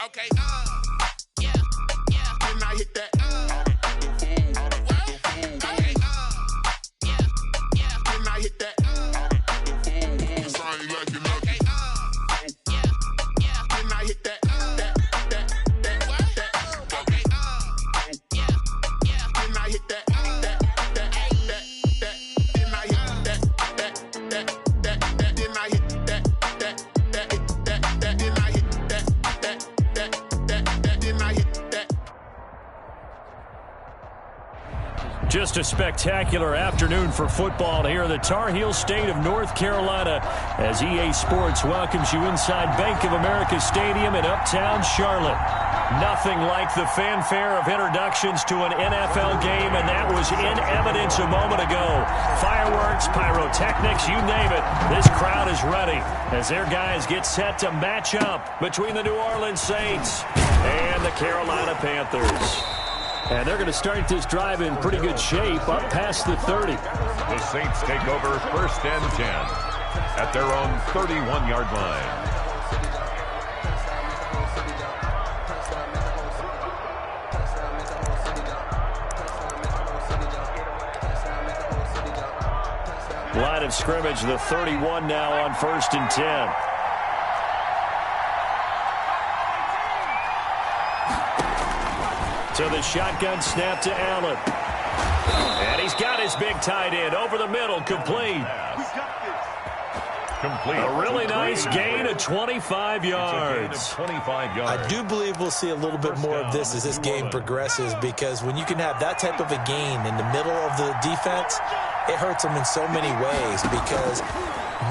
Okay, yeah, didn't I hit that? Okay, yeah, didn't I hit that? Cause I ain't like it. Okay, yeah, didn't I hit that? Okay, yeah, didn't I hit that? Just a spectacular afternoon for football here in the Tar Heel state of North Carolina as EA Sports welcomes you inside Bank of America Stadium in uptown Charlotte. Nothing like the fanfare of introductions to an NFL game, and that was in evidence a moment ago. Fireworks, pyrotechnics, you name it. This crowd is ready as their guys get set to match up between the New Orleans Saints and the Carolina Panthers. And they're going to start this drive in pretty good shape up past the 30. The Saints take over 1st and 10 at their own 31-yard line. Line of scrimmage, the 31 now on 1st and 10. To the shotgun snap to Allen. And he's got his big tight end over the middle, complete. A really nice gain of 25 yards. I do believe we'll see a little bit more of this as this game progresses, because when you can have that type of a gain in the middle of the defense, it hurts them in so many ways, because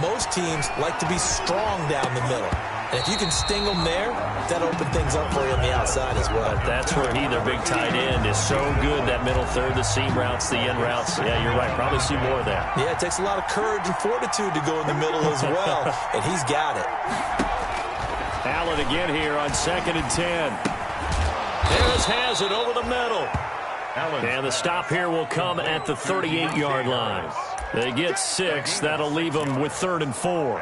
most teams like to be strong down the middle. And if you can sting them there, that opens things up for you on the outside as well. But that's where their big tight end, is so good. That middle third, the seam routes, the end routes. Yeah, you're right. Probably see more of that. Yeah, it takes a lot of courage and fortitude to go in the middle as well, and he's got it. Allen again here on 2nd and 10. Harris has it over the middle. And the stop here will come at the 38-yard line. They get 6. That'll leave them with 3rd and 4.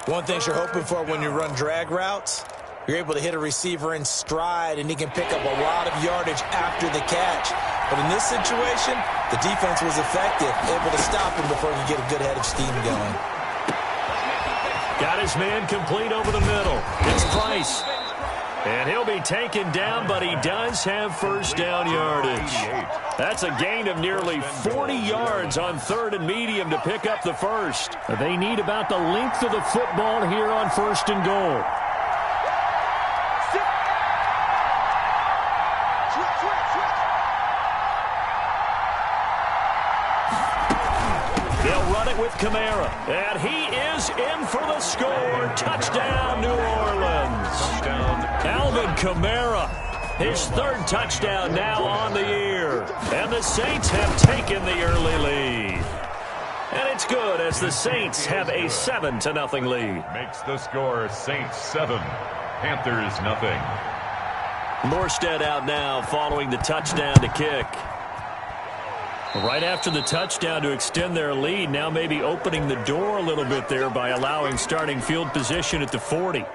One thing you're hoping for when you run drag routes, you're able to hit a receiver in stride, and he can pick up a lot of yardage after the catch. But in this situation, the defense was effective, able to stop him before he could get a good head of steam going. Got his man complete over the middle. It's Price. And he'll be taken down, but he does have 1st down yardage. That's a gain of nearly 40 yards on 3rd and medium to pick up the 1st. They need about the length of the football here on 1st and goal. They'll run it with Kamara. And he is in for the score. Touchdown, New Orleans. Alvin Kamara, his 3rd touchdown now on the year. And the Saints have taken the early lead. And it's good as the Saints have a 7-0 lead. Makes the score Saints 7, Panthers 0. Morstead out now following the touchdown to kick. Right after the touchdown to extend their lead, now maybe opening the door a little bit there by allowing starting field position at the 40.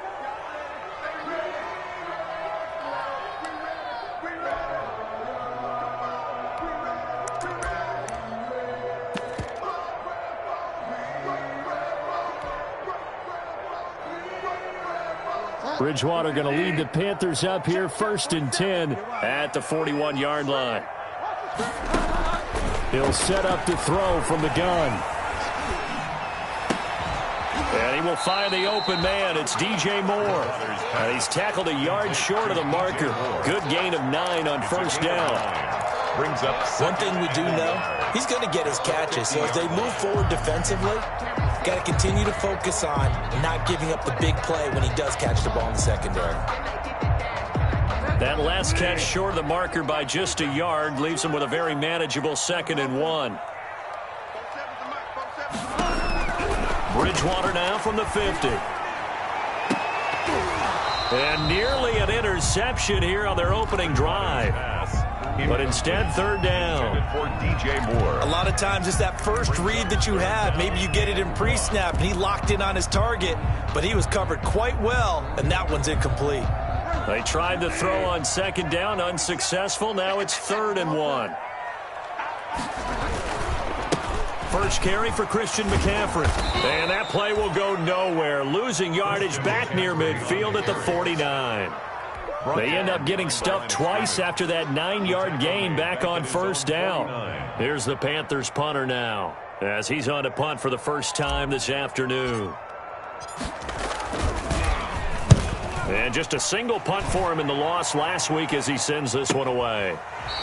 Bridgewater going to lead the Panthers up here 1st and 10 at the 41-yard line. He'll set up to throw from the gun. And he will find the open man. It's DJ Moore. And he's tackled a yard short of the marker. Good gain of 9 on 1st down. Brings up one thing we do know, he's going to get his catches. So as they move forward defensively, got to continue to focus on not giving up the big play when he does catch the ball in the secondary. That last catch short of the marker by just a yard leaves him with a very manageable 2nd and 1. Bridgewater now from the 50. And nearly an interception here on their opening drive. But instead, 3rd down. For DJ Moore. A lot of times it's that first read that you have. Maybe you get it in pre-snap, and he locked in on his target, but he was covered quite well, and that one's incomplete. They tried to throw on second down, unsuccessful. Now it's 3rd and 1. First carry for Christian McCaffrey. And that play will go nowhere. Losing yardage back near midfield at the 49. They end up getting stuffed twice after that 9-yard gain back on first down. Here's the Panthers punter now, as he's on to punt for the first time this afternoon. And just a single punt for him in the loss last week as he sends this one away.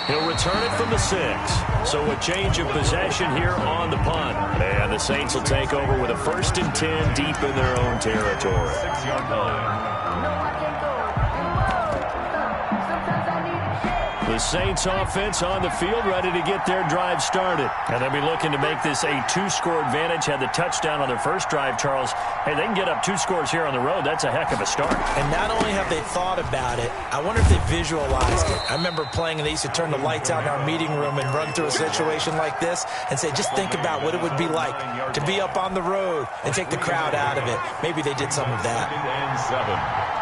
He'll return it from the 6. So a change of possession here on the punt. And the Saints will take over with a 1st and 10 deep in their own territory. 6-yard line. The Saints offense on the field, ready to get their drive started. And they'll be looking to make this a 2-score advantage. Had the touchdown on their first drive, Charles. Hey, they can get up 2 scores here on the road. That's a heck of a start. And not only have they thought about it, I wonder if they visualized it. I remember playing, and they used to turn the lights out in our meeting room and run through a situation like this and say, just think about what it would be like to be up on the road and take the crowd out of it. Maybe they did some of that. 2nd and 7.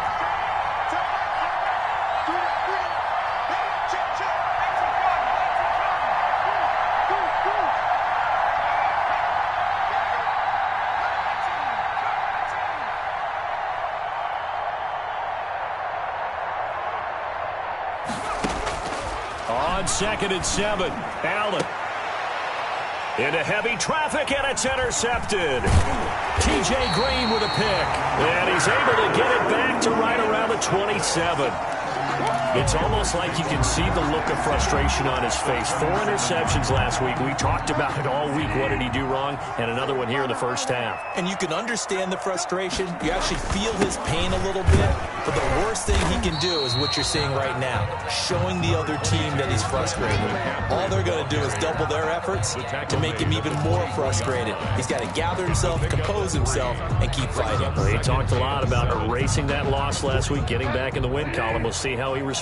On 2nd and 7, Allen. Into heavy traffic, and it's intercepted. T.J. Green with a pick. And he's able to get it back to right around the 27. It's almost like you can see the look of frustration on his face. 4 interceptions last week. We talked about it all week. What did he do wrong? And another one here in the first half. And you can understand the frustration. You actually feel his pain a little bit. But the worst thing he can do is what you're seeing right now, showing the other team that he's frustrated. All they're going to do is double their efforts to make him even more frustrated. He's got to gather himself, compose himself, and keep fighting. He talked a lot about erasing that loss last week, getting back in the win column. We'll see how he responds.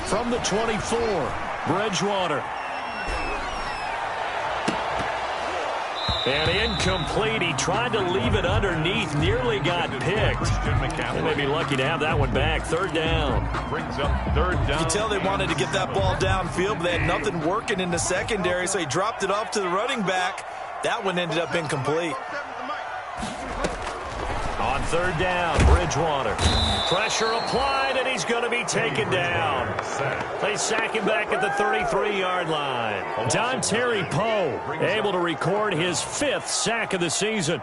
From the 24, Bridgewater. And incomplete. He tried to leave it underneath. Nearly got picked. They may be lucky to have that one back. 3rd down. Brings up 3rd down. You tell they wanted to get that ball downfield, but they had nothing working in the secondary, so he dropped it off to the running back. That one ended up incomplete. On 3rd down, Bridgewater. Pressure applied, and he's going to be taken down. They sack him back at the 33-yard line. Dontari Poe able to record his 5th sack of the season.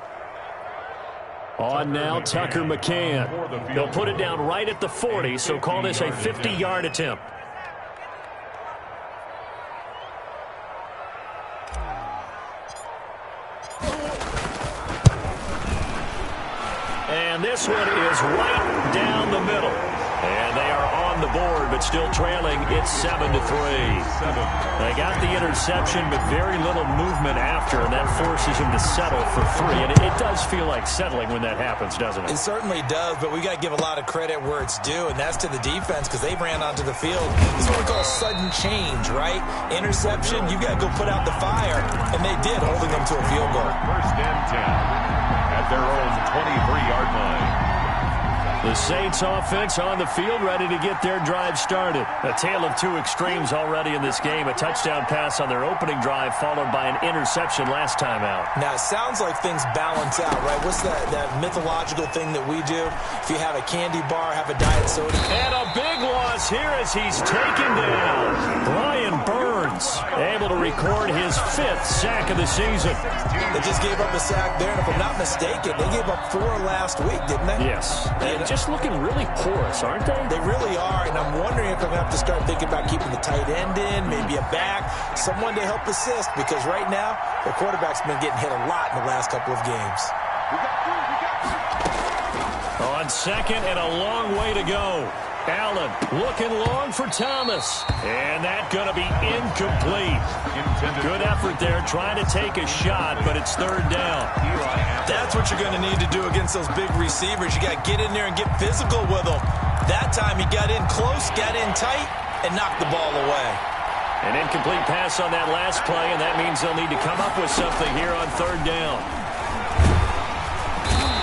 On now, Tucker McCann. They'll put it down right at the 40, so call this a 50-yard attempt. And this one is right down the middle. And they are on the board, but still trailing. It's 7-3. They got the interception, but very little movement after, and that forces him to settle for 3. And it does feel like settling when that happens, doesn't it? It certainly does, but we got to give a lot of credit where it's due, and that's to the defense because they ran onto the field. This is what we call sudden change, right? Interception, you got to go put out the fire, and they did, holding them to a field goal. 1st and 10 at their own 23-yard line. The Saints offense on the field, ready to get their drive started. A tale of 2 extremes already in this game. A touchdown pass on their opening drive, followed by an interception last time out. Now, it sounds like things balance out, right? What's that mythological thing that we do? If you have a candy bar, have a diet soda. And a big loss here as he's taken down. Brian Burns able to record his 5th sack of the season. They just gave up a sack there, and if I'm not mistaken, they gave up 4 last week, didn't they? Yes. And just looking really porous, aren't they? They really are, and I'm wondering if I'm going to have to start thinking about keeping the tight end in, maybe a back, someone to help assist, because right now, the quarterback's been getting hit a lot in the last couple of games. On 2nd and a long way to go. Allen looking long for Thomas. And that going to be incomplete. Good effort there trying to take a shot, but it's 3rd down. That's what you're going to need to do against those big receivers. You got to get in there and get physical with them. That time he got in close, got in tight, and knocked the ball away. An incomplete pass on that last play, and that means they'll need to come up with something here on third down.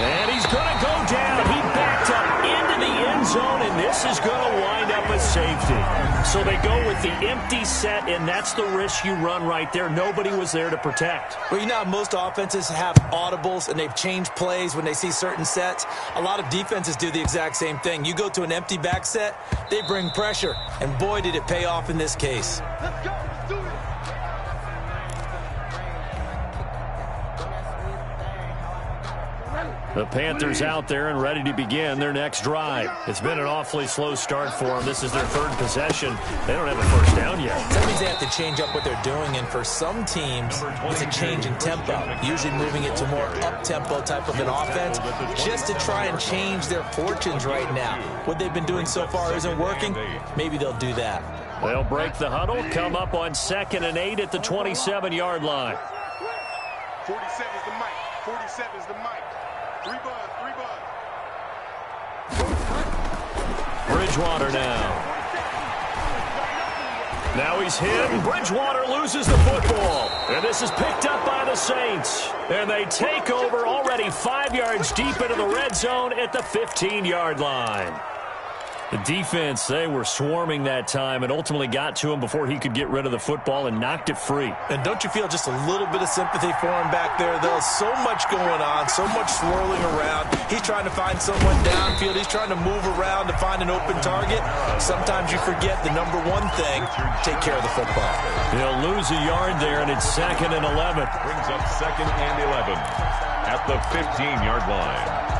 And he's going to go down. He backed up into the end zone, and this is going to wind up a safety. So they go with the empty set, and that's the risk you run right there. Nobody was there to protect. Well, you know how most offenses have audibles, and they've changed plays when they see certain sets. A lot of defenses do the exact same thing. You go to an empty back set, they bring pressure, and boy, did it pay off in this case. Let's go. Let's do it. The Panthers out there and ready to begin their next drive. It's been an awfully slow start for them. This is their third possession. They don't have a first down yet. That means they have to change up what they're doing, and for some teams, it's a change in tempo, usually moving it to more up-tempo type of an offense, just to try and change their fortunes right now. What they've been doing so far isn't working. Maybe they'll do that. They'll break the huddle, come up on 2nd and 8 at the 27-yard line. 47 is the mic. 47 is the mic. 3 buzz. Bridgewater now. Now he's hit, and Bridgewater loses the football. And this is picked up by the Saints. And they take over already 5 yards deep into the red zone at the 15-yard line. The defense, they were swarming that time and ultimately got to him before he could get rid of the football and knocked it free. And don't you feel just a little bit of sympathy for him back there, though? So much going on, so much swirling around. He's trying to find someone downfield. He's trying to move around to find an open target. Sometimes you forget the number one thing, take care of the football. He'll lose a yard there, and it's 2nd and 11. Brings up 2nd and 11 at the 15-yard line.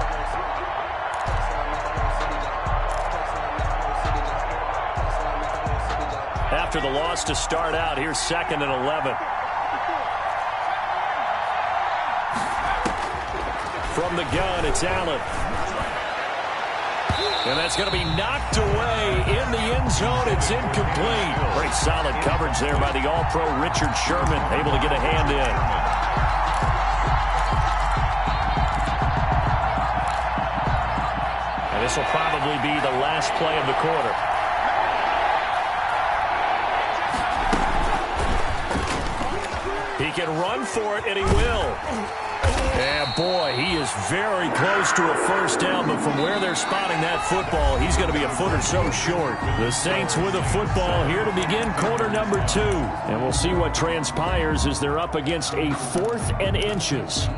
After the loss to start out, here's 2nd and 11. From the gun, it's Allen. And that's going to be knocked away in the end zone. It's incomplete. Very solid coverage there by the All-Pro Richard Sherman, able to get a hand in. And this will probably be the last play of the quarter. He can run for it, and he will. And, boy, he is very close to a first down, but from where they're spotting that football, he's going to be a foot or so short. The Saints with a football here to begin quarter number 2. And we'll see what transpires as they're up against a 4th and inches.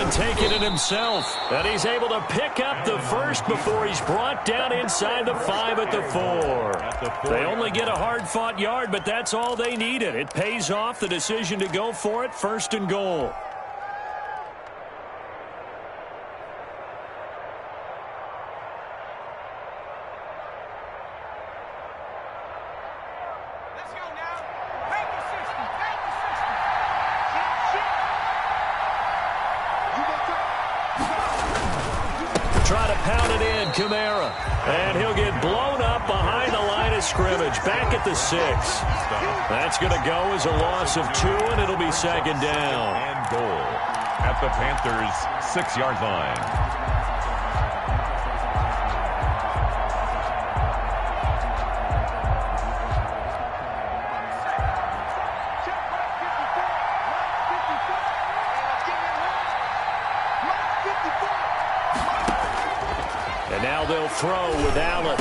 Taking it himself, and he's able to pick up the first before he's brought down inside the 5 at the 4. They only get a hard-fought yard, but that's all they needed. It pays off, the decision to go for it, 1st and goal. Kamara, and he'll get blown up behind the line of scrimmage, back at the 6. That's going to go as a loss of 2, and it'll be 2nd down. And goal at the Panthers' 6-yard line. And now they'll throw with Allen.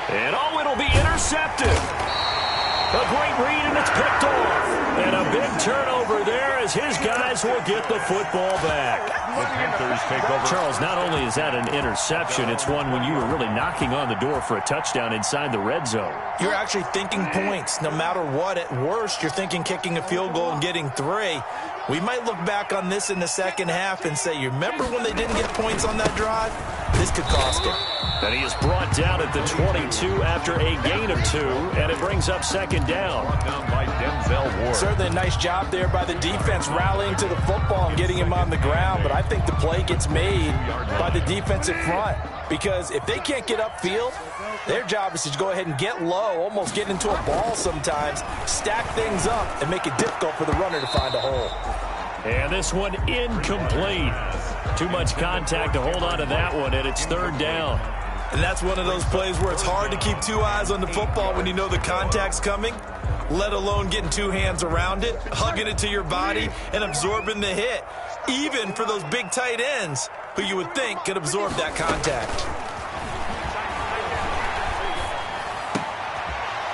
And, oh, it'll be intercepted. A great read, and it's picked off. And a big turnover there as his guys will get the football back. The Panthers take over. Charles, not only is that an interception, it's one when you were really knocking on the door for a touchdown inside the red zone. You're actually thinking points. No matter what, at worst, you're thinking kicking a field goal and getting 3. We might look back on this in the second half and say, you remember when they didn't get points on that drive? This could cost him. And he is brought down at the 22 after a gain of 2, and it brings up 2nd down. Brought down by Denzel Ward. Certainly a nice job there by the defense rallying to the football and getting him on the ground, but I think the play gets made by the defensive front. Because if they can't get upfield, their job is to go ahead and get low, almost get into a ball sometimes, stack things up, and make it difficult for the runner to find a hole. And this one incomplete. Too much contact to hold on to that one, and it's third down. And that's one of those plays where it's hard to keep two eyes on the football when you know the contact's coming, let alone getting two hands around it, hugging it to your body, and absorbing the hit, even for those big tight ends who you would think could absorb that contact.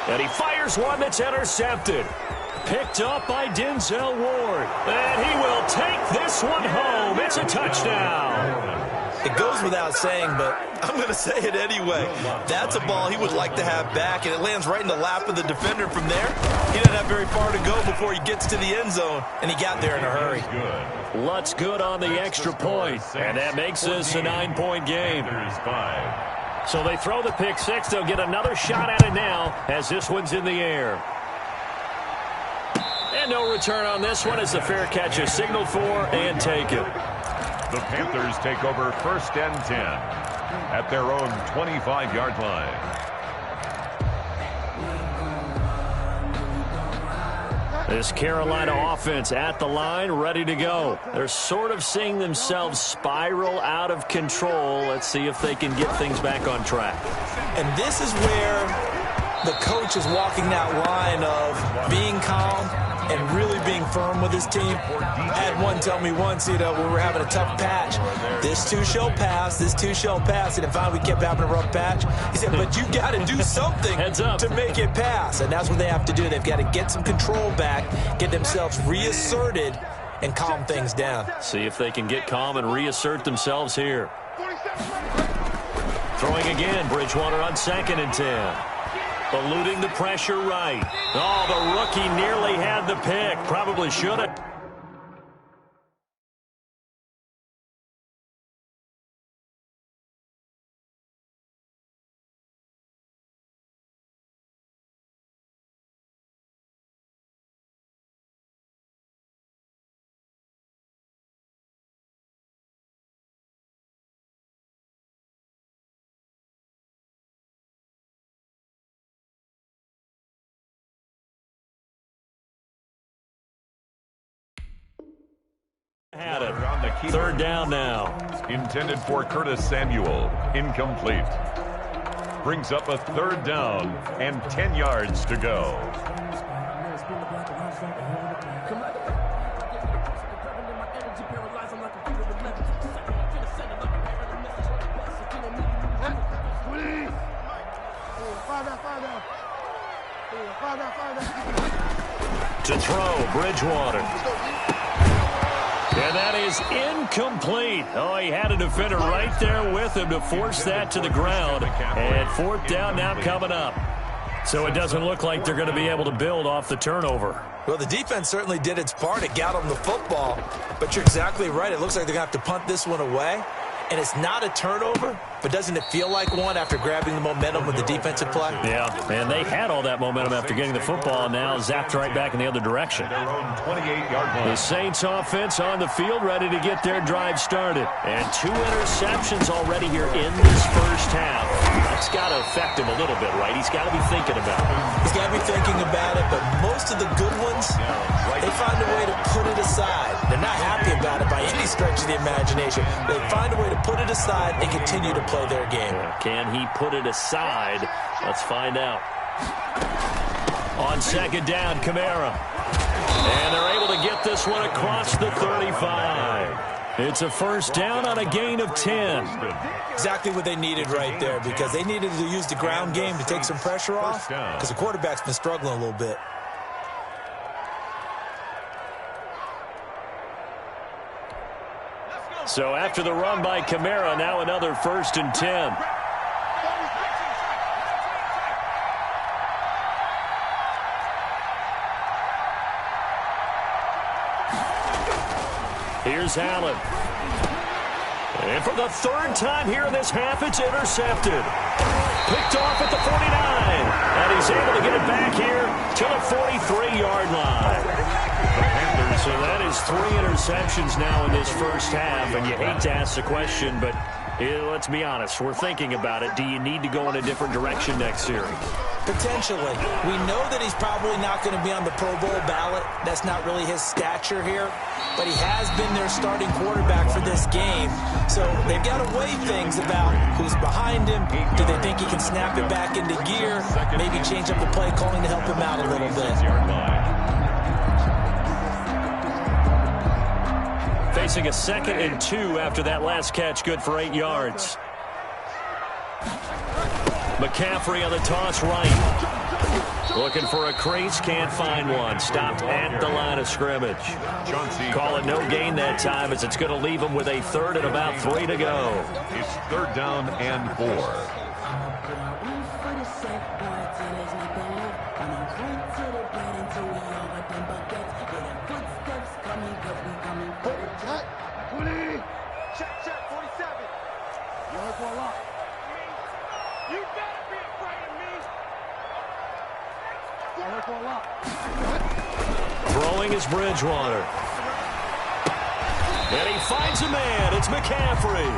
And he fires one that's intercepted. Picked up by Denzel Ward. And he will take this one home. It's a touchdown. It goes without saying, but I'm going to say it anyway. That's a ball he would like to have back, and it lands right in the lap of the defender from there. He doesn't have very far to go before he gets to the end zone, and he got there in a hurry. Lutz good on the extra point, and that makes this a 9-point game. So they throw the pick six. They'll get another shot at it now as this one's in the air. And no return on this one as the fair catch is signaled for and taken. The Panthers take over 1st and 10 at their own 25-yard line. This Carolina offense at the line, ready to go. They're sort of seeing themselves spiral out of control. Let's see if they can get things back on track. And this is where the coach is walking that line of being calm and really being firm with his team. I had one tell me once, when we were having a tough patch, this too shall pass, this too shall pass, and if finally we kept having a rough patch, he said, but you got to do something to make it pass, and that's what they have to do. They've got to get some control back, get themselves reasserted, and calm things down. See if they can get calm and reassert themselves here. Throwing again, Bridgewater on 2nd and 10. Eluding the pressure right. Oh, the rookie nearly had the pick. Probably should have. Had it. Third down now. Intended for Curtis Samuel. Incomplete. Brings up a 3rd down and 10 yards to go. To throw, Bridgewater. And that is incomplete. Oh, he had a defender right there with him to force that to the ground. And 4th down now coming up. So it doesn't look like they're going to be able to build off the turnover. Well, the defense certainly did its part. It got them the football. But you're exactly right. It looks like they're going to have to punt this one away. And it's not a turnover, but doesn't it feel like one after grabbing the momentum with the defensive play? Yeah, and they had all that momentum after getting the football, and now zapped right back in the other direction. The Saints offense on the field, ready to get their drive started. And 2 interceptions already here in this first half. That's got to affect him a little bit, right? He's got to be thinking about it. He's got to be thinking about it, but most of the good ones, they find a way to put it aside. They're not happy about it by any stretch of the imagination. They find a way to put it aside and continue to play their game. Can he put it aside? Let's find out. On 2nd down, Kamara. And they're able to get this one across the 35. It's a 1st down on a gain of 10. Exactly what they needed right there, because they needed to use the ground game to take some pressure off, because the quarterback's been struggling a little bit. So after the run by Kamara, now another 1st and 10. Here's Allen. And for the 3rd time here in this half, it's intercepted. Picked off at the 49. And he's able to get it back here to the 43-yard line. So that is 3 interceptions now in this first half, and you hate to ask the question, but Let's be honest, we're thinking about it. Do you need to go in a different direction next series? Potentially. We know that he's probably not going to be on the Pro Bowl ballot. That's not really his stature here. But he has been their starting quarterback for this game. So they've got to weigh things about who's behind him. Do they think he can snap it back into gear? Maybe change up the play calling to help him out a little bit. Facing a 2nd and 2 after that last catch, good for 8 yards. McCaffrey on the toss right. Looking for a crease, can't find one. Stopped at the line of scrimmage. Call it no gain that time as it's going to leave him with a 3rd and about 3 to go. It's 3rd down and 4. Throwing is Bridgewater. And he finds a man. It's McCaffrey.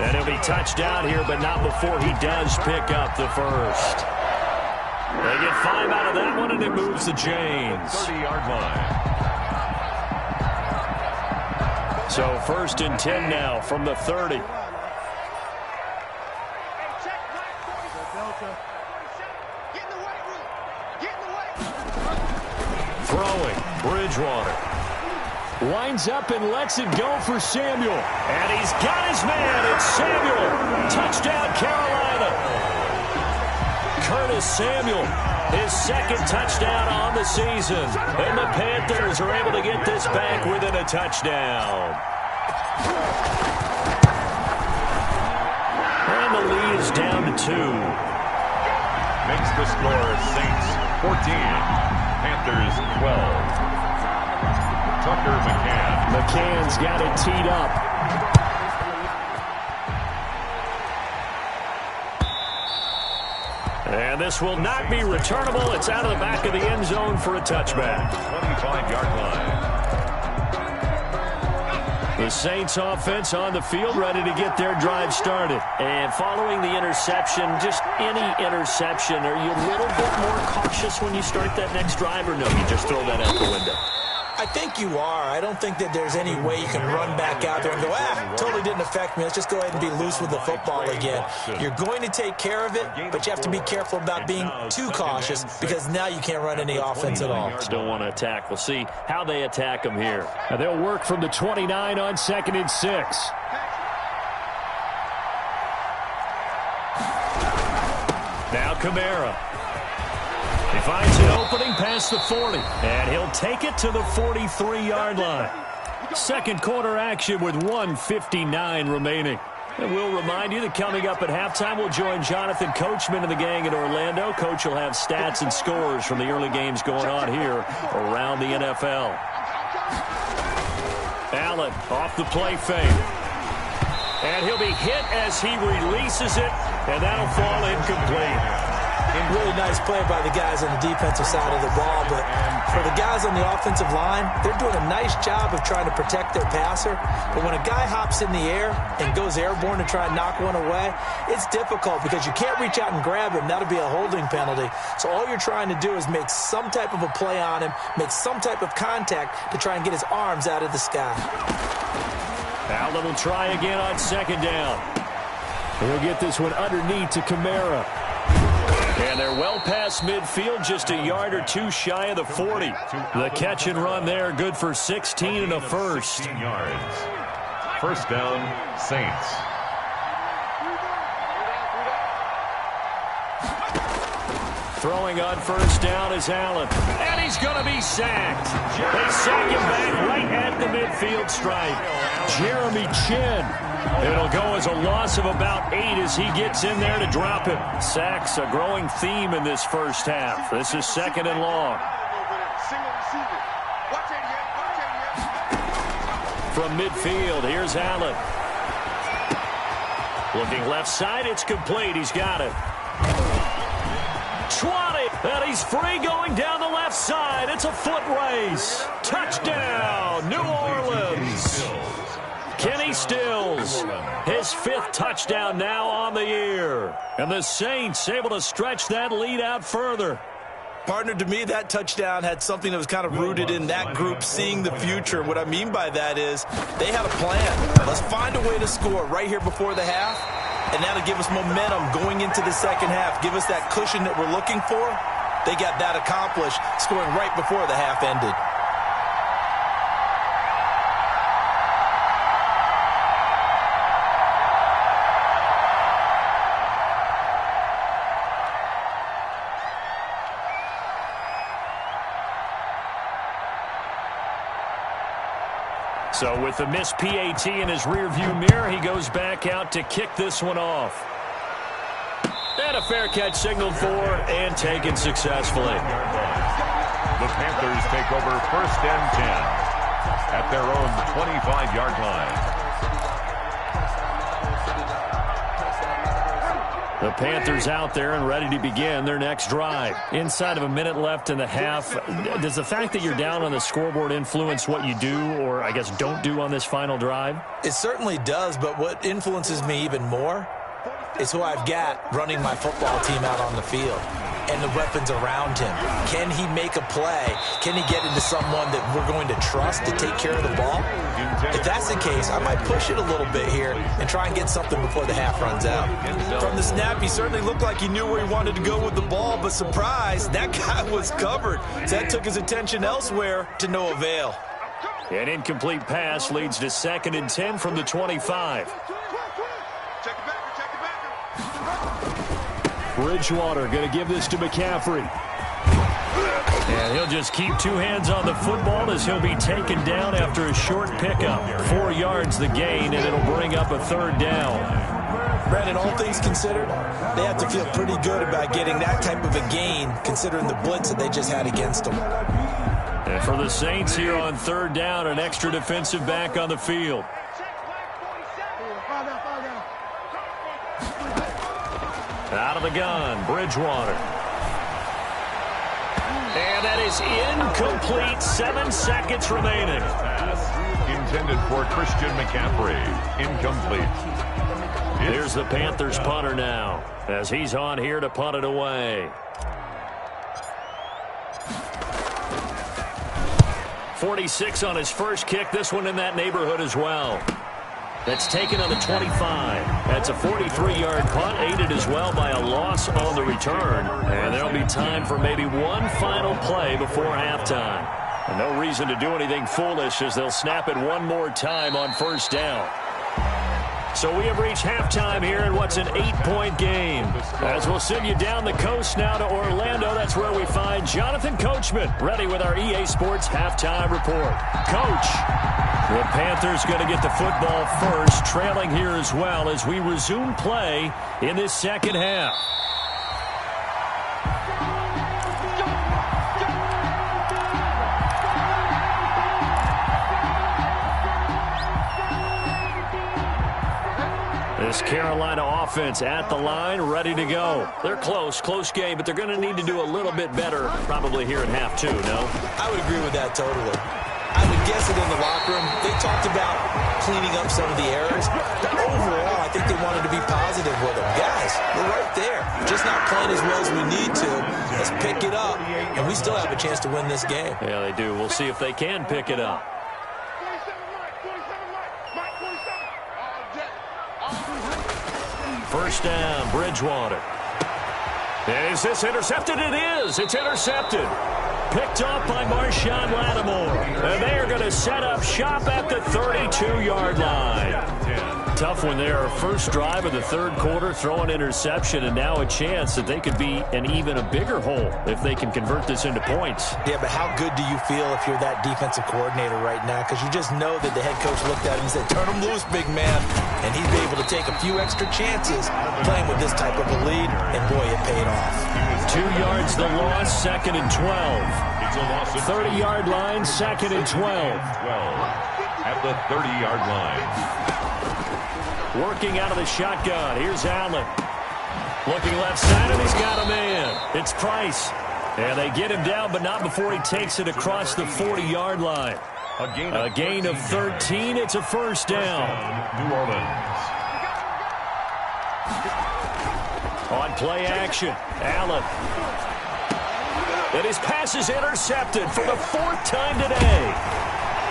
And he'll be touched down here, but not before he does pick up the first. They get 5 out of that one, and it moves the chains. 30-yard line. So 1st and 10 now from the 30. Throwing, Bridgewater. Winds up and lets it go for Samuel. And he's got his man. It's Samuel. Touchdown, Carolina. Curtis Samuel, his 2nd touchdown on the season. And the Panthers are able to get this back within a touchdown. And the lead is down to 2. Makes the score Saints 14. Panthers 12. Tucker McCann. McCann's got it teed up. And this will not be returnable. It's out of the back of the end zone for a touchback. 25-yard line. The Saints offense on the field, ready to get their drive started. And following the interception, just any interception, are you a little bit more cautious when you start that next drive, or no, you just throw that out the window? I think you are. I don't think that there's any way you can run back out there and go, totally didn't affect me. Let's just go ahead and be loose with the football again. You're going to take care of it, but you have to be careful about being too cautious because now you can't run any offense at all. Don't want to attack. We'll see how they attack them here. Now they'll work from the 29 on 2nd and 6. Now Kamara. He finds an opening past the 40, and he'll take it to the 43-yard line. 2nd quarter action with 1:59 remaining. And we'll remind you that coming up at halftime, we'll join Jonathan Coachman and the gang in Orlando. Coach will have stats and scores from the early games going on here around the NFL. Allen off the play fake. And he'll be hit as he releases it, and that'll fall incomplete. Really nice play by the guys on the defensive side of the ball, but for the guys on the offensive line, they're doing a nice job of trying to protect their passer. But when a guy hops in the air and goes airborne to try and knock one away, it's difficult because you can't reach out and grab him. That'll be a holding penalty. So all you're trying to do is make some type of a play on him, make some type of contact to try and get his arms out of the sky. Allen will try again on 2nd down. He'll get this one underneath to Kamara. And they're well past midfield, just a yard or 2 shy of the 40. The catch and run there, good for 16 and a first. 16 yards. 1st down, Saints. Throwing on 1st down is Allen. And he's going to be sacked. They sack him back right at the midfield stripe. Jeremy Chin. It'll go as a loss of about 8 as he gets in there to drop him. Sacks a growing theme in this first half. This is 2nd and long. From midfield, here's Allen. Looking left side, it's complete. He's got it. 20, and he's free going down the left side. It's a foot race. Touchdown, New Orleans. Kenny Stills, his 5th touchdown now on the year. And the Saints able to stretch that lead out further. Partner, to me, that touchdown had something that was kind of rooted in that group seeing the future. What I mean by that is they had a plan. Let's find a way to score right here before the half, and that'll give us momentum going into the second half, give us that cushion that we're looking for. They got that accomplished, scoring right before the half ended. So with the missed PAT in his rearview mirror, he goes back out to kick this one off. And a fair catch signaled for and taken successfully. The Panthers take over 1st and 10 at their own 25-yard line. The Panthers out there and ready to begin their next drive. Inside of a minute left in the half, does the fact that you're down on the scoreboard influence what you do or, I guess, don't do on this final drive? It certainly does, but what influences me even more is who I've got running my football team out on the field and the weapons around him. Can he make a play? Can he get into someone that we're going to trust to take care of the ball? If that's the case, I might push it a little bit here and try and get something before the half runs out. From the snap, he certainly looked like he knew where he wanted to go with the ball, but surprise, that guy was covered. So that took his attention elsewhere to no avail. An incomplete pass leads to 2nd and 10 from the 25. Bridgewater going to give this to McCaffrey. And he'll just keep 2 hands on the football as he'll be taken down after a short pickup. 4 yards the gain, and it'll bring up a 3rd down. Brandon, all things considered, they have to feel pretty good about getting that type of a gain considering the blitz that they just had against them. And for the Saints here on 3rd down, an extra defensive back on the field. Out of the gun, Bridgewater. And that is incomplete. 7 seconds remaining. Pass intended for Christian McCaffrey. Incomplete. There's the Panthers punter now as he's on here to punt it away. 46 on his first kick. This one in that neighborhood as well. That's taken on the 25. That's a 43-yard punt, aided as well by a loss on the return. And there'll be time for maybe one final play before halftime. And no reason to do anything foolish as they'll snap it one more time on 1st down. So we have reached halftime here in what's an 8-point game. As we'll send you down the coast now to Orlando, that's where we find Jonathan Coachman, ready with our EA Sports Halftime Report. Coach, the Panthers going to get the football first, trailing here as well as we resume play in this second half. This Carolina offense at the line, ready to go. They're close game, but they're going to need to do a little bit better probably here in half 2, no? I would agree with that totally. I would guess it in the locker room. They talked about cleaning up some of the errors, but overall, I think they wanted to be positive with them. Guys, we're right there. Just not playing as well as we need to. Let's pick it up, and we still have a chance to win this game. Yeah, they do. We'll see if they can pick it up. First down, Bridgewater. Is this intercepted? It is. It's intercepted. Picked off by Marshawn Lattimore. And they are going to set up shop at the 32-yard line. Tough one there. First drive of the 3rd quarter, throw an interception, and now a chance that they could be in even a bigger hole if they can convert this into points. Yeah, but how good do you feel if you're that defensive coordinator right now? Because you just know that the head coach looked at him and said, turn him loose, big man. And he'd be able to take a few extra chances playing with this type of a lead, and boy, it paid off. 2 yards the loss, 2nd and 12. 30-yard line, 2nd and 12. At the 30-yard line. Working out of the shotgun. Here's Allen. Looking left side, and he's got a man. It's Price. And they get him down, but not before he takes it across the 40-yard line. A gain of 13. It's a first down. New Orleans. On play action, Allen. And his pass is intercepted for the 4th time today.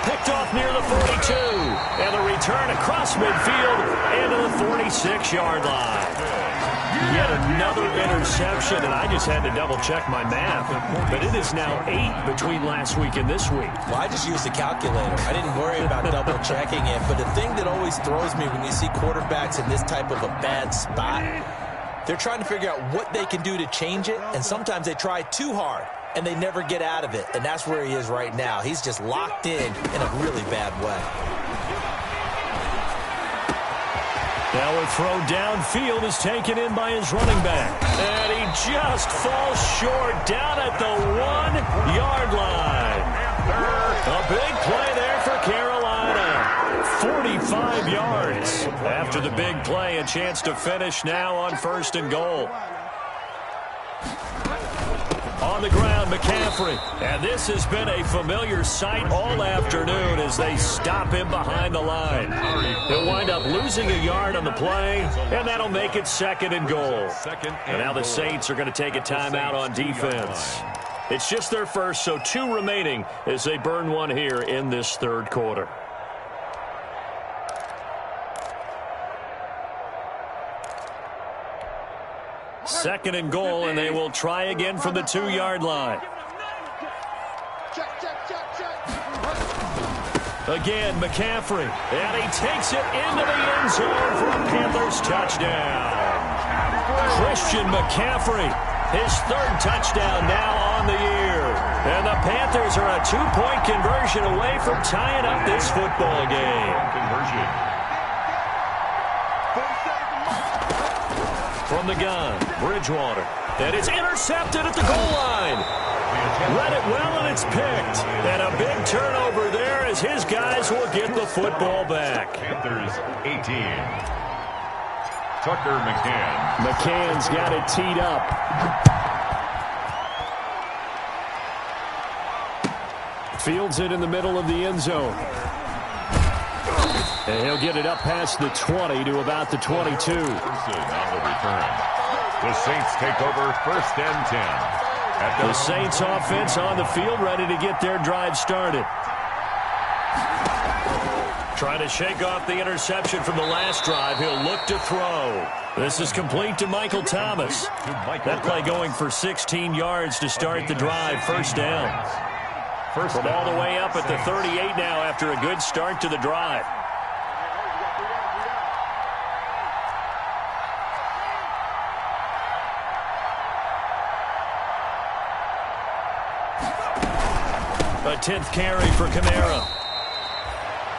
Picked off near the 42. And the return across midfield into the 46-yard line. Yet another interception, and I just had to double-check my math. But it is now 8 between last week and this week. Well, I just used a calculator. I didn't worry about double-checking it. But the thing that always throws me when you see quarterbacks in this type of a bad spot, they're trying to figure out what they can do to change it, and sometimes they try too hard, and they never get out of it. And that's where he is right now. He's just locked in a really bad way. Now a throw downfield is taken in by his running back. And he just falls short down at the 1-yard line. A big play there for Carolina. 45 yards. After the big play, a chance to finish now on 1st and goal. On the ground, McCaffrey. And this has been a familiar sight all afternoon as they stop him behind the line. He'll wind up losing a yard on the play, and that'll make it 2nd and goal. And now the Saints are going to take a timeout on defense. It's just their first, so 2 remaining as they burn one here in this 3rd quarter. Second and goal, and they will try again from the 2-yard line. Again, McCaffrey, and he takes it into the end zone for a Panthers touchdown. Christian McCaffrey, his 3rd touchdown now on the year. And the Panthers are a 2-point conversion away from tying up this football game. From the gun, Bridgewater. And it's intercepted at the goal line. Read it well, and it's picked. And a big turnover there as his guys will get the football back. Panthers 18. Tucker McCann. McCann's got it teed up. Fields it in the middle of the end zone. And he'll get it up past the 20 to about the 22. On the return. The Saints take over 1st and 10. The Saints offense on the field, ready to get their drive started. Trying to shake off the interception from the last drive. He'll look to throw. This is complete to Michael Thomas. That play going for 16 yards to start the drive. 1st down. From all the way up at the 38 now after a good start to the drive. A 10th carry for Kamara.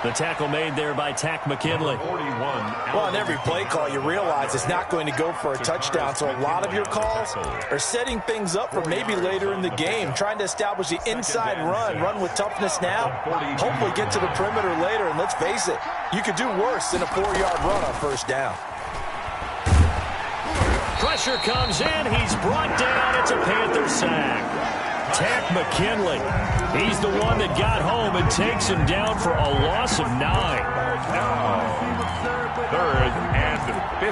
The tackle made there by Tack McKinley. Well, on every play call, you realize it's not going to go for a touchdown, so a lot of your calls are setting things up for maybe later in the game, trying to establish the inside run with toughness now, hopefully get to the perimeter later, and let's face it, you could do worse than a 4-yard run on 1st down. Pressure comes in. He's brought down. It's a Panther sack. Tack McKinley. He's the one that got home and takes him down for a loss of 9. Now, 3rd and 15.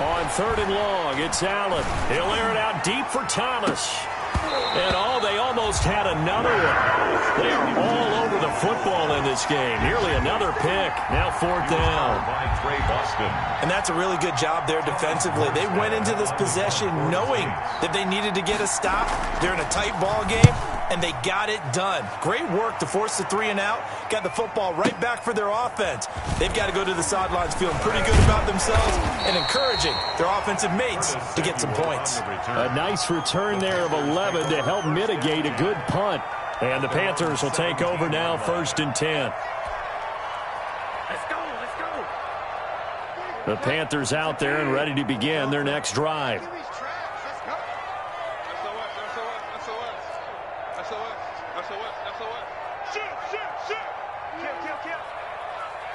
On 3rd and long, it's Allen. He'll air it out deep for Thomas. And they almost had another one. They are all over the football in this game. Nearly another pick. Now 4th down. And that's a really good job there defensively. They went into this possession knowing that they needed to get a stop. They're in a tight ball game, and they got it done. Great work to force the 3 and out. Got the football right back for their offense. They've got to go to the sidelines feeling pretty good about themselves and encouraging their offensive mates to get some points. A nice return there of 11 to help mitigate a good punt. And the Panthers will take over now, 1st and 10. The Panthers out there and ready to begin their next drive.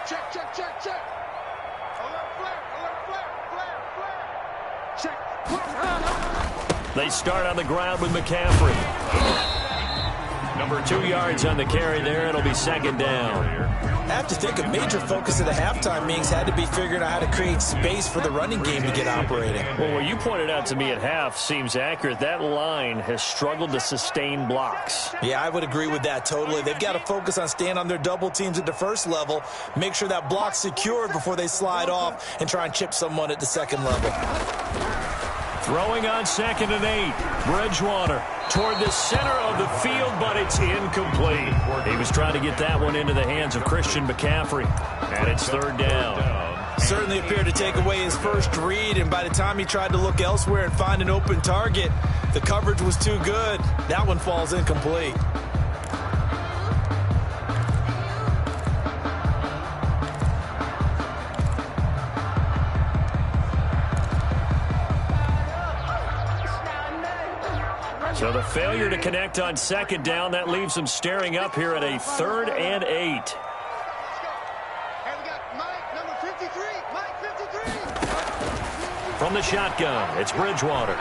Check. They start on the ground with McCaffrey. Number 2 yards on the carry there. It'll be second down. I have to think a major focus of the halftime meetings had to be figuring out how to create space for the running game to get operating. Well, what you pointed out to me at half seems accurate. That line has struggled to sustain blocks. Yeah, I would agree with that totally. They've got to focus on staying on their double teams at the first level, make sure that block's secured before they slide off and try and chip someone at the second level. Throwing on 2nd and 8. Bridgewater toward the center of the field, but it's incomplete. He was trying to get that one into the hands of Christian McCaffrey, and it's 3rd down. Certainly appeared to take away his first read, and by the time he tried to look elsewhere and find an open target, the coverage was too good. That one falls incomplete. So the failure to connect on 2nd down, that leaves them staring up here at a 3rd and 8. From the shotgun, it's Bridgewater.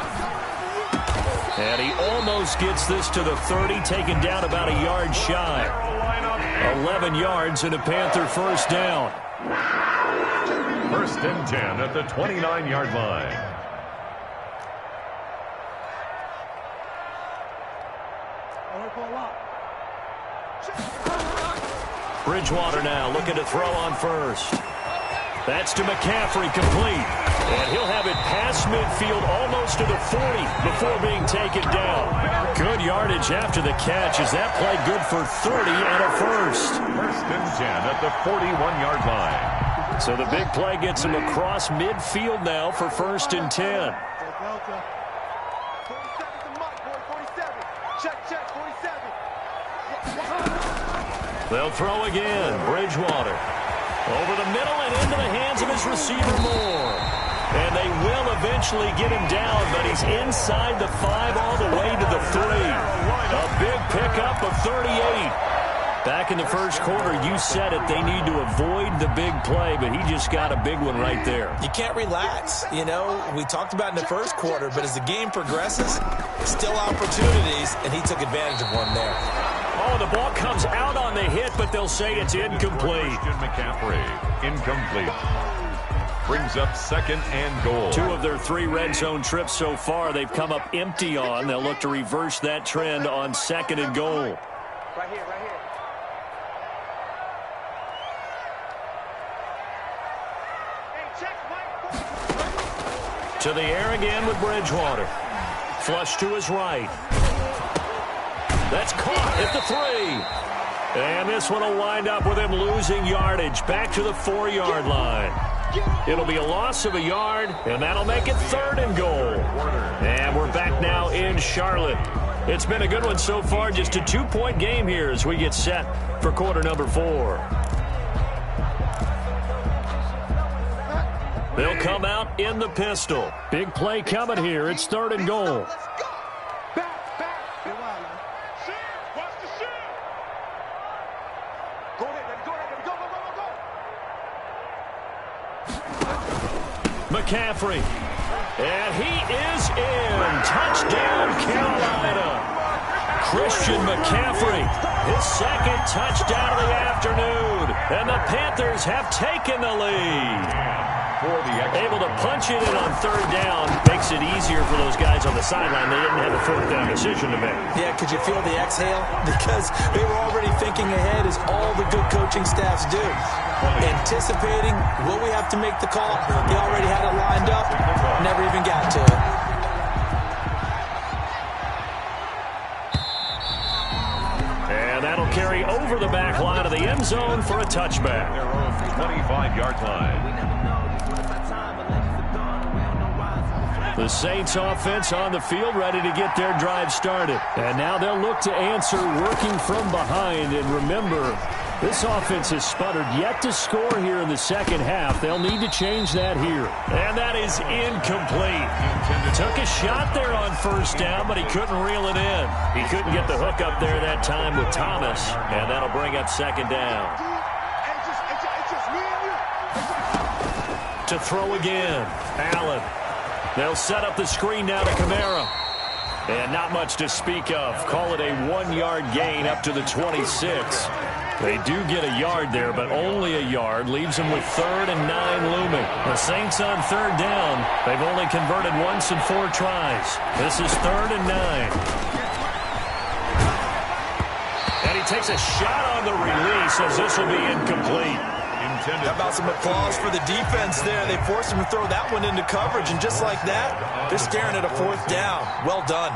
And he almost gets this to the 30, taken down about a yard shy. 11 yards and a Panther first down. 1st and 10 at the 29-yard line. Bridgewater now looking to throw on 1st. That's to McCaffrey, complete. And he'll have it past midfield almost to the 40 before being taken down. Good yardage after the catch. Is that play good for 30 and a first? 1st and 10 at the 41-yard line. So the big play gets him across midfield now for 1st and 10. They'll throw again. Bridgewater over the middle and into the hands of his receiver Moore. And they will eventually get him down, but he's inside the 5 all the way to the 3. A big pickup of 38. Back in the first quarter, you said it, they need to avoid the big play, but he just got a big one right there. You can't relax. You know, we talked about in the first quarter, but as the game progresses, still opportunities, and he took advantage of one there. Oh, the ball comes out on the hit, but they'll say it's incomplete. Christian McCaffrey, incomplete. Brings up 2nd and goal. 2 of their 3 red zone trips so far, they've come up empty on. They'll look to reverse that trend on 2nd and goal. Right here, right here. To the air again with Bridgewater. Flush to his right. That's caught at the 3. And this one will wind up with him losing yardage back to the 4-yard line. It'll be a loss of a yard, and that'll make it 3rd and goal. And we're back now in Charlotte. It's been a good one so far, just a 2-point game here as we get set for quarter number 4. They'll come out in the pistol. Big play coming here. It's 3rd and goal. McCaffrey. And he is in. Touchdown, Carolina. Christian McCaffrey, his 2nd touchdown of the afternoon. And the Panthers have taken the lead. Able to punch it in on 3rd down. Makes it easier for those guys on the sideline. They didn't have a 4th down decision to make. Yeah, could you feel the exhale? Because they were already thinking ahead, as all the good coaching staffs do. Anticipating, will we have to make the call? They already had it lined up. Never even got to it. And that'll carry over the back line of the end zone for a touchback. 25-yard line. The Saints offense on the field, ready to get their drive started. And now they'll look to answer working from behind. And remember, this offense has sputtered yet to score here in the second half. They'll need to change that here. And that is incomplete. Took a shot there on 1st down, but he couldn't reel it in. He couldn't get the hook up there that time with Thomas. And that'll bring up 2nd down. To throw again, Allen. They'll set up the screen now to Kamara. And not much to speak of. Call it a 1-yard gain up to the 26. They do get a yard there, but only a yard. Leaves them with 3rd and 9 looming. The Saints on 3rd down. They've only converted once in 4 tries. This is 3rd and 9. And he takes a shot on the release as this will be incomplete. How about some applause for the defense there? They forced him to throw that one into coverage, and just like that, they're staring at a 4th down. Well done.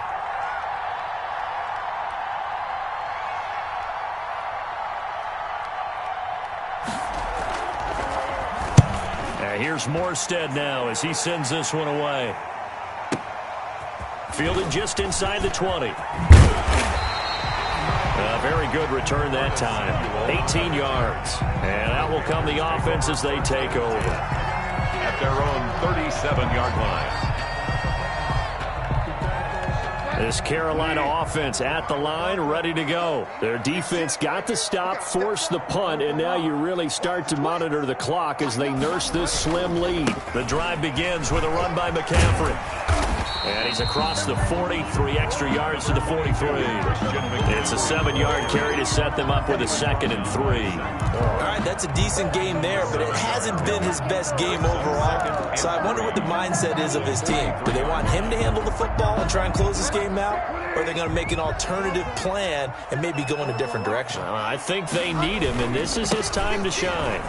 Here's Morstead now as he sends this one away. Fielded just inside the 20. A very good return that time. 18 yards. And out will come the offense as they take over. At their own 37-yard line. This Carolina offense at the line, ready to go. Their defense got the stop, forced the punt, and now you really start to monitor the clock as they nurse this slim lead. The drive begins with a run by McCaffrey. And he's across the 40, 3 extra yards to the 43. It's a 7-yard carry to set them up with a 2nd and 3. All right, that's a decent game there, but it hasn't been his best game overall. So I wonder what the mindset is of his team. Do they want him to handle the football and try and close this game out? Or are they going to make an alternative plan and maybe go in a different direction? I think they need him, and this is his time to shine.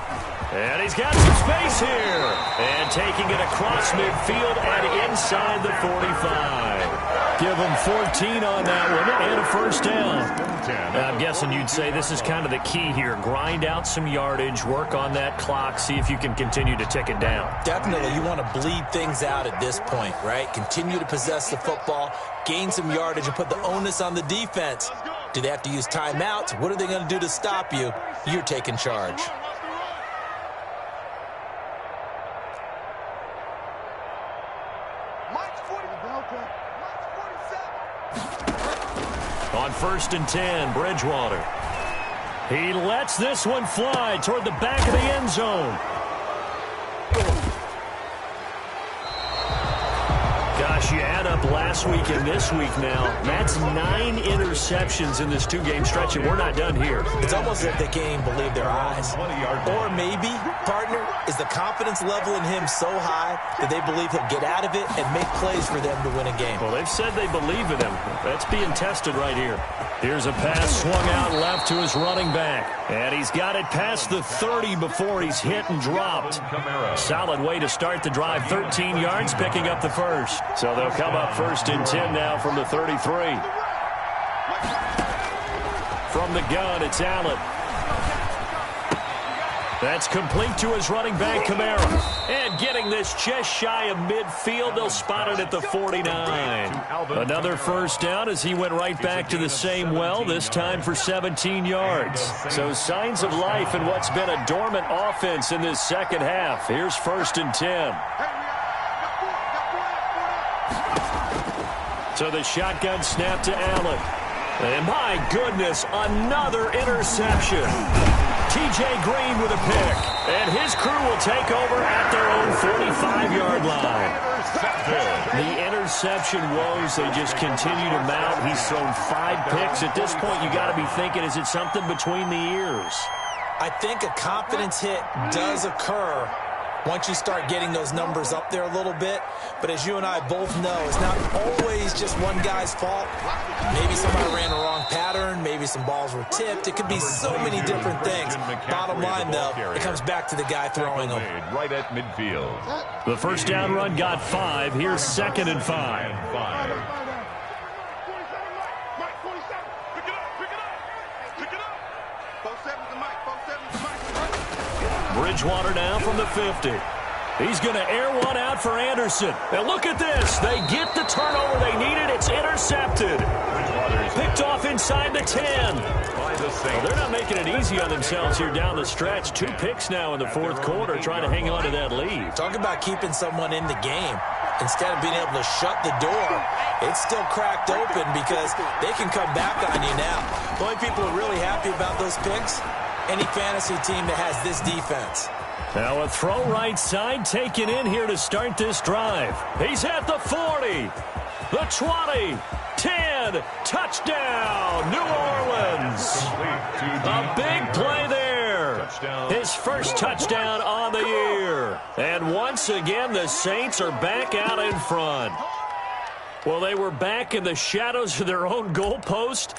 And he's got some space here. And taking it across midfield and inside the 45. Give him 14 on that one and a 1st down. I'm guessing you'd say this is kind of the key here. Grind out some yardage, work on that clock, see if you can continue to tick it down. Definitely. You want to bleed things out at this point, right? Continue to possess the football, gain some yardage, and put the onus on the defense. Do they have to use timeouts? What are they going to do to stop you? You're taking charge. On 1st and 10, Bridgewater. He lets this one fly toward the back of the end zone. Gosh, you add up last week and this week now. That's 9 interceptions in this 2-game stretch, and we're not done here. It's almost like they can't even believe their eyes. Or maybe, partner, is the confidence level in him so high that they believe he'll get out of it and make plays for them to win a game. Well, they've said they believe in him. That's being tested right here. Here's a pass swung out left to his running back. And he's got it past the 30 before he's hit and dropped. Solid way to start the drive. 13 yards, picking up the 1st. So they'll come up 1st and 10 now from the 33. From the gun, it's Allen. That's complete to his running back, Kamara. And getting this just shy of midfield, they'll spot it at the 49. Another 1st down as he went right back to the same well, this time for 17 yards. So signs of life in what's been a dormant offense in this 2nd half. Here's 1st and 10. So the shotgun snap to Allen. And my goodness, another interception. T.J. Green with a pick. And his crew will take over at their own 45-yard line. The interception woes, they just continue to mount. He's thrown 5 picks. At this point, you got to be thinking, is it something between the ears? I think a confidence hit does occur once you start getting those numbers up there a little bit. But as you and I both know, it's not always just one guy's fault. Maybe somebody ran the wrong pattern. Maybe some balls were tipped. It could be so many different things. Bottom line, though, it comes back to the guy throwing them. Right at midfield. The 1st down run got 5. Here's 2nd and 5. Bridgewater now from the 50. He's going to air one out for Anderson. Now look at this. They get the turnover they needed. It's intercepted. Picked off inside the 10. Well, they're not making it easy on themselves here down the stretch. 2 picks now in the 4th quarter trying to hang on to that lead. Talk about keeping someone in the game. Instead of being able to shut the door, it's still cracked open because they can come back on you now. The only people who are really happy about those picks, any fantasy team that has this defense. Now a throw right side taken in here to start this drive. He's at the 40, the 20, 10, touchdown, New Orleans. A big play there. His first touchdown on the year. And once again, the Saints are back out in front. Well, they were back in the shadows of their own goalpost,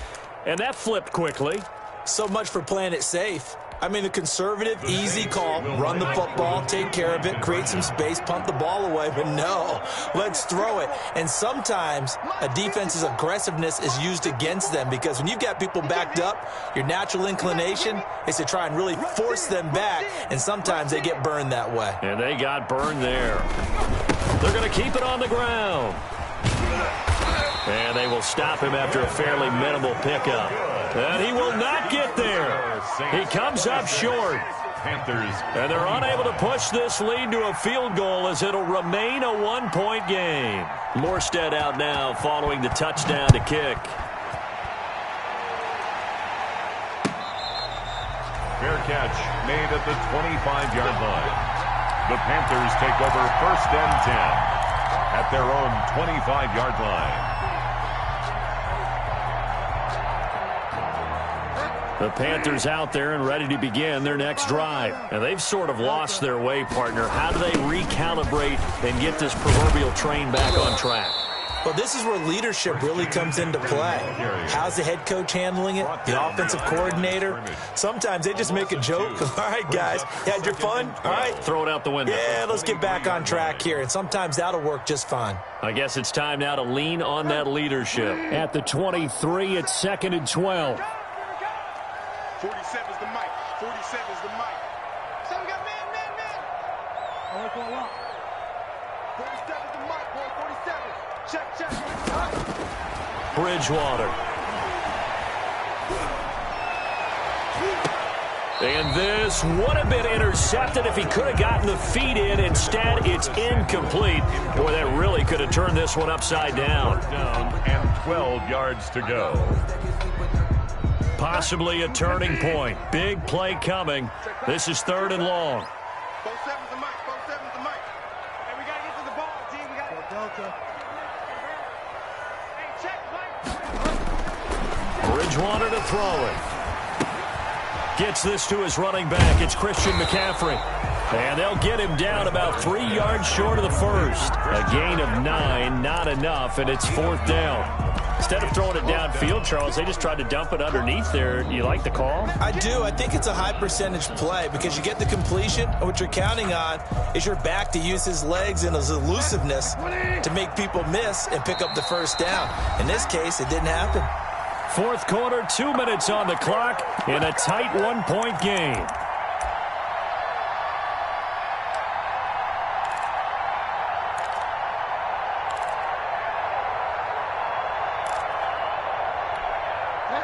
and that flipped quickly. So much for playing it safe. I mean, the conservative, easy call, run the football, take care of it, create some space, punt the ball away. But no, let's throw it. And sometimes a defense's aggressiveness is used against them because when you've got people backed up, your natural inclination is to try and really force them back, and sometimes they get burned that way. And they got burned there. They're going to keep it on the ground. And they will stop him after a fairly minimal pickup. And he will not get there. He comes up short. Panthers. And they're unable to push this lead to a field goal as it'll remain a one-point game. Morstead out now following the touchdown to kick. Fair catch made at the 25-yard line. The Panthers take over 1st and 10 at their own 25-yard line. The Panthers out there and ready to begin their next drive. And they've sort of lost their way, partner. How do they recalibrate and get this proverbial train back on track? Well, this is where leadership really comes into play. How's the head coach handling it? The offensive coordinator? Sometimes they just make a joke. All right, guys, you had your fun? All right. Throw it out the window. Yeah, let's get back on track here. And sometimes that'll work just fine. I guess it's time now to lean on that leadership. At the 23, it's 2nd and 12. 47 is the mic. 47 is the mic. So we got man. I like one up. 47 is the mic, boy. 47. Check. Bridgewater. And this would have been intercepted if he could have gotten the feet in. Instead, it's incomplete. Boy, that really could have turned this one upside down. Down and 12 yards to go. Possibly a turning point. Big play coming. This is 3rd and long. 47 is the mic. 47 is the mic. Hey, we got to get to the ball, team. We got to Delta. Hey, check, Mike. Bridgewater to throw it. Gets this to his running back. It's Christian McCaffrey. And they'll get him down about 3 yards short of the first. A gain of 9, not enough, and it's 4th down. Instead of throwing it downfield, Charles, they just tried to dump it underneath there. Do you like the call? I do. I think it's a high percentage play because you get the completion, and what you're counting on is your back to use his legs and his elusiveness to make people miss and pick up the first down. In this case, it didn't happen. 4th quarter, 2 minutes on the clock in a tight 1-point game.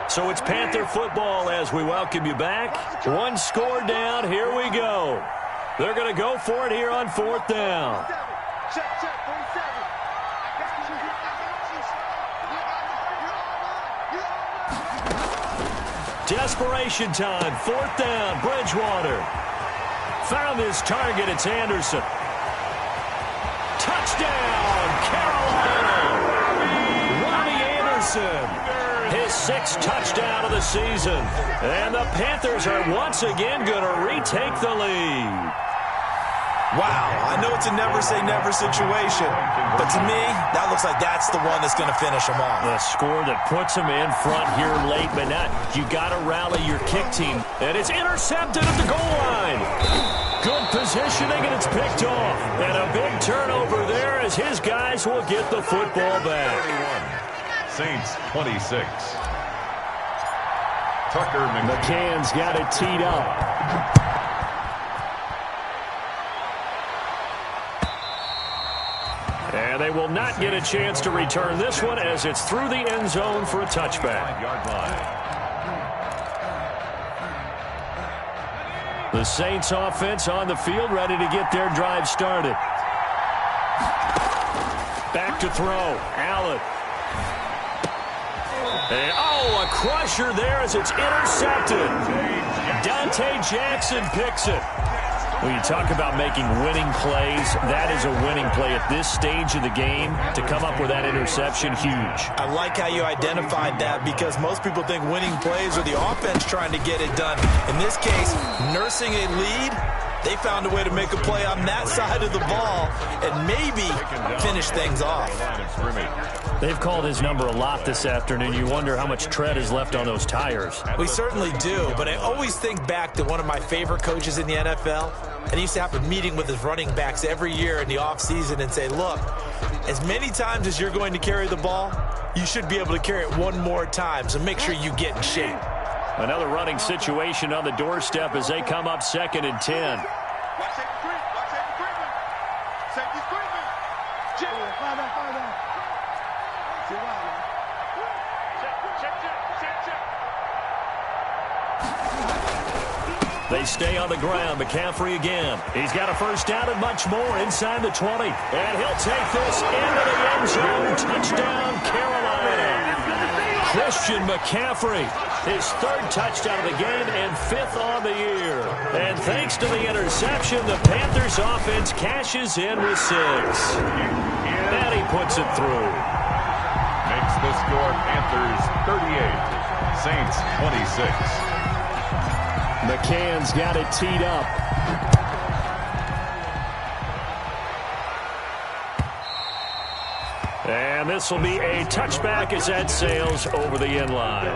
So it's Panther football as we welcome you back. 1 score down. Here we go. They're going to go for it here on 4th down. Check, 47. Desperation time. 4th down. Bridgewater. Found his target. It's Anderson. Touchdown, Carolina. Robbie Anderson. His 6th touchdown of the season. And the Panthers are once again going to retake the lead. Wow, I know it's a never-say-never situation, but to me, that looks like that's the one that's going to finish them off. The score that puts them in front here late, but not. You got to rally your kick team. And it's intercepted at the goal line. Good positioning, and it's picked off. And a big turnover there as his guys will get the football back. Saints 26. Tucker McCann's got it teed up. And they will not get a chance to return this one as it's through the end zone for a touchback. The Saints offense on the field ready to get their drive started. Back to throw. Allen. And, a crusher there as it's intercepted. Dante Jackson picks it. When you talk about making winning plays, that is a winning play at this stage of the game. To come up with that interception, huge. I like how you identified that because most people think winning plays are the offense trying to get it done. In this case, nursing a lead, they found a way to make a play on that side of the ball and maybe finish things off. They've called his number a lot this afternoon. You wonder how much tread is left on those tires. We certainly do, but I always think back to one of my favorite coaches in the NFL. And he used to have a meeting with his running backs every year in the offseason and say, look, as many times as you're going to carry the ball, you should be able to carry it one more time, so make sure you get in shape. Another running situation on the doorstep as they come up 2nd and 10. Watch safety creep. Watch safety creeping. Safety's creeping. Jimmy. Fire down. See why, man. Check. They stay on the ground. McCaffrey again. He's got a first down and much more inside the 20. And he'll take this into the end zone. Touchdown, Carolina. Christian McCaffrey, his 3rd touchdown of the game and 5th on the year. And thanks to the interception, the Panthers offense cashes in with 6. And he puts it through. Makes the score Panthers 38, Saints 26. McCann's got it teed up. And this will be a touchback as that sails over the end line.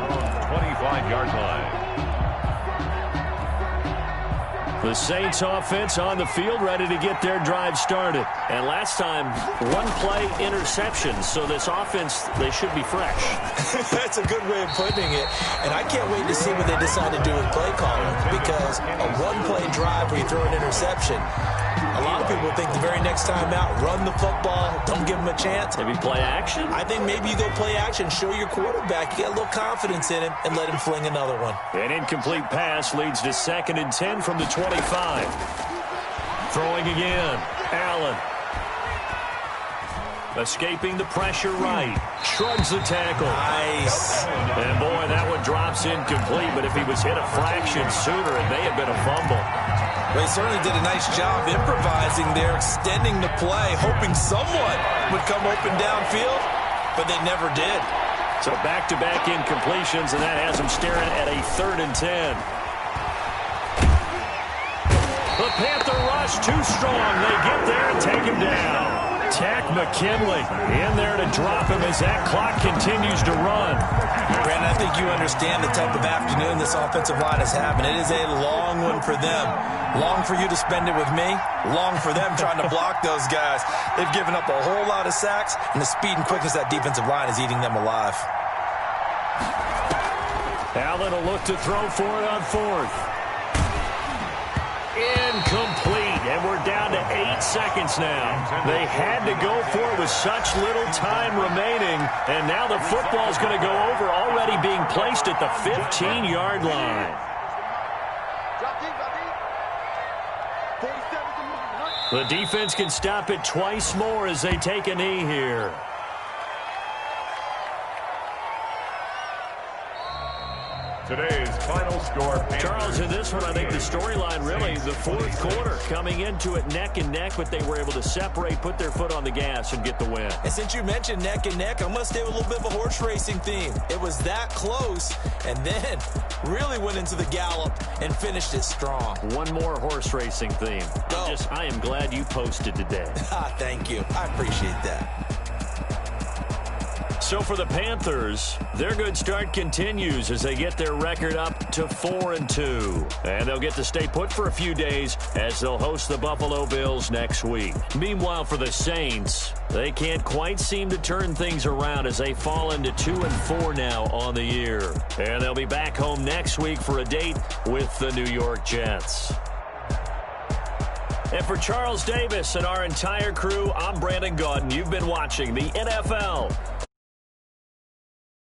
25-yard line. The Saints offense on the field ready to get their drive started. And last time, 1-play interception. So this offense, they should be fresh. That's a good way of putting it. And I can't wait to see what they decide to do with play calling. Because a 1-play drive where you throw an interception, a lot of people think the very next time out, run the football, don't give them a chance. Maybe play action? I think maybe you go play action, show your quarterback, you get a little confidence in him, and let him fling another one. An incomplete pass leads to 2nd and 10 from the 25. Throwing again. Allen. Escaping the pressure right. Shrugs the tackle. Nice. And boy, that one drops incomplete, but if he was hit a fraction sooner, it may have been a fumble. Well, he certainly did a nice job improvising there, extending the play, hoping someone would come open downfield, but they never did. So back-to-back incompletions, and that has him staring at a 3rd and 10. The Panther rush too strong. They get there and take him down. Tack McKinley in there to drop him as that clock continues to run. Brandon, I think you understand the type of afternoon this offensive line is having. It is a long one for them. Long for you to spend it with me. Long for them trying to block those guys. They've given up a whole lot of sacks, and the speed and quickness of that defensive line is eating them alive. Allen will look to throw for it on 4th. Incomplete, and we're down to 8 seconds now. They had to go for it with such little time remaining, and now the football's going to go over, already being placed at the 15-yard line. The defense can stop it twice more as they take a knee here. Today's final score. Charles, in this one, I think the storyline really, the 4th quarter, coming into it neck and neck, but they were able to separate, put their foot on the gas, and get the win. And since you mentioned neck and neck, I'm going to stay with a little bit of a horse racing theme. It was that close, and then really went into the gallop and finished it strong. One more horse racing theme. I am glad you posted today. Thank you. I appreciate that. So for the Panthers, their good start continues as they get their record up to 4-2. And they'll get to stay put for a few days as they'll host the Buffalo Bills next week. Meanwhile, for the Saints, they can't quite seem to turn things around as they fall into 2-4 now on the year. And they'll be back home next week for a date with the New York Jets. And for Charles Davis and our entire crew, I'm Brandon Gaudin. You've been watching the NFL